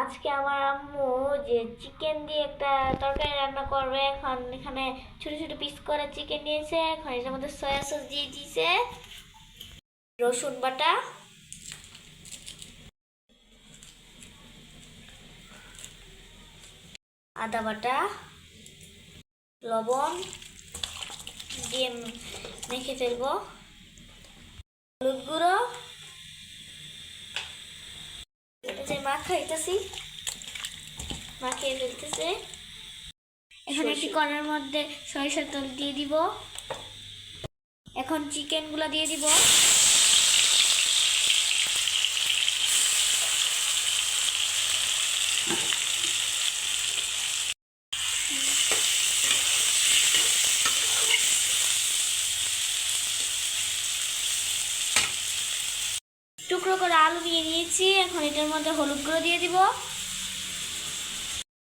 আজকে আমার আম্মু যে চিকেন দিয়ে একটা তরকারি রান্না করবে। এখন এখানে ছোট ছোট পিস করে চিকেন নিয়েছে। এখন এটার মধ্যে সয়া সস দিয়ে দিয়েছে, রসুন বাটা, আদা বাটা, লবণ দিয়ে মেখে ফেলবো, হলুদ গুঁড়ো মাখাইতেছি, মাখিয়ে ফেলতেছে। এখন একটি কড়াইয়ের মধ্যে সরিষার তেল দিয়ে দিব। এখন চিকেন গুলা দিয়ে দিব। টুকরো করে আলু নিয়ে নিয়েছি। এখন এটার মধ্যে হলুদ গুঁড়ো দিয়ে দিব,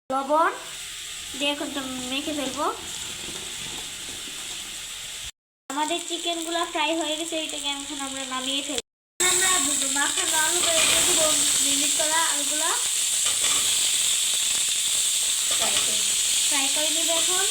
লবণ দিয়ে এখন মেখে ফেলবো। আমাদের চিকেন গুলা ফ্রাই হয়ে গেছে, এটাকে এখন আমরা নামিয়ে ফেলবো। আমরা মাখানো আলু করে দিয়ে দিব, মিনিট করা আলুগুলা ফ্রাই করে নিব। এখন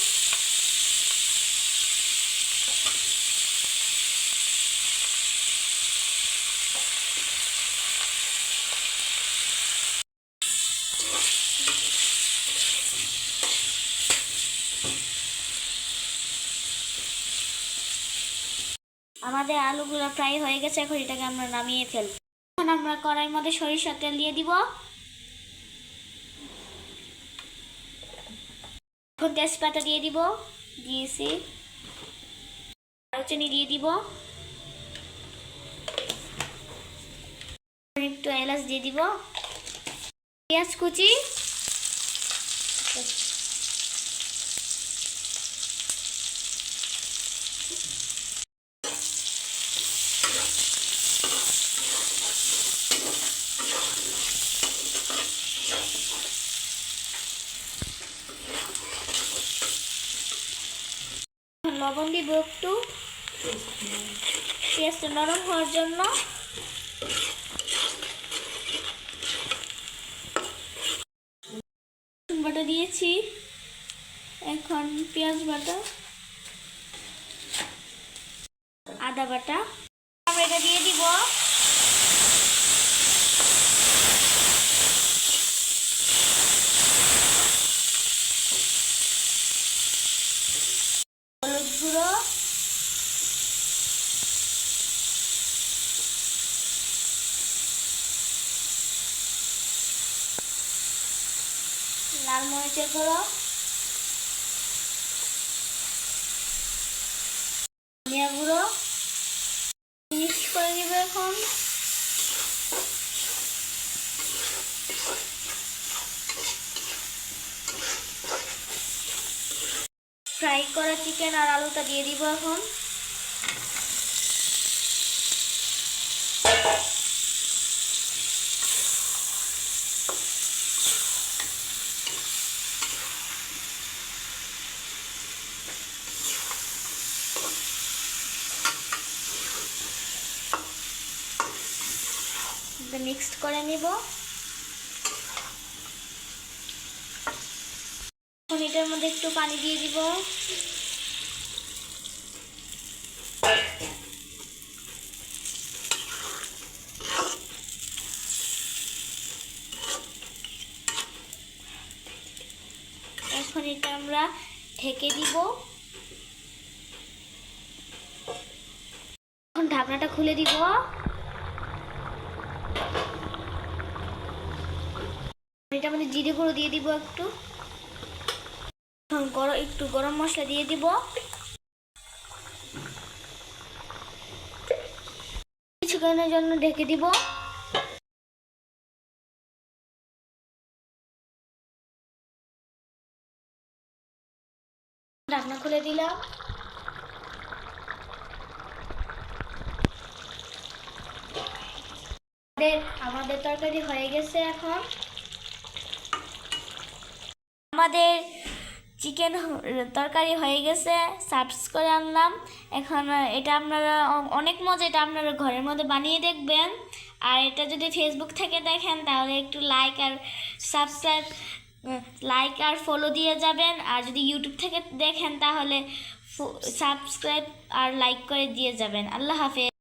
আমাদের আলুগুলো ফ্রাই হয়ে গেছে, এখন এটাকে আমরা নামিয়ে ফেলবো। এখন আমরা কড়াইয়ের মধ্যে সরিষার তেল দিয়ে দিব। এখন তেজপাতা দিয়ে দিব, দিয়েছি, দারুচিনি দিয়ে দিব, একটু এলাচ দিয়ে দিব, পেঁয়াজ কুচি, লবণ দিব একটু, পেঁয়াজটা নরম হওয়ার জন্য। রসুন বাটা দিয়েছি, এখন পেঁয়াজ বাটা, আদা বাটা আমরা এটা দিয়ে দিব। হলুদ গুঁড়ো, লাল মরিচের গুঁড়ো, ধনিয়া গুঁড়ো মিক্স করে নিব। এখন ফ্রাই করা চিকেন আর আলুটা দিয়ে দিব। এখন মিক্সড করে নিব। এখন এটার মধ্যে একটু পানি দিয়ে দিব। এখন এটা আমরা ঢেকে দিব। এখন ঢাকনাটা খুলে দিব। এটার মধ্যে জিরে গুঁড়ো দিয়ে দিব একটু, একটু গরম মশলা দিয়ে দিব, কিছুক্ষণের জন্য ঢেকে দিব। ঢাকনা খুলে দিলাম। আমাদের তরকারি হয়ে গেছে। এখন আমাদের চিকেন তরকারি হয়ে গেছে, সার্ভ করে আনলাম। এখন এটা আপনারা অনেক মজা, এটা আপনারা ঘরের মধ্যে বানিয়ে দেখবেন। আর এটা যদি ফেসবুক থেকে দেখেন তাহলে একটু লাইক আর সাবস্ক্রাইব, লাইক আর ফলো দিয়ে যাবেন। আর যদি ইউটিউব থেকে দেখেন তাহলে সাবস্ক্রাইব আর লাইক করে দিয়ে যাবেন। আল্লাহ হাফেজ।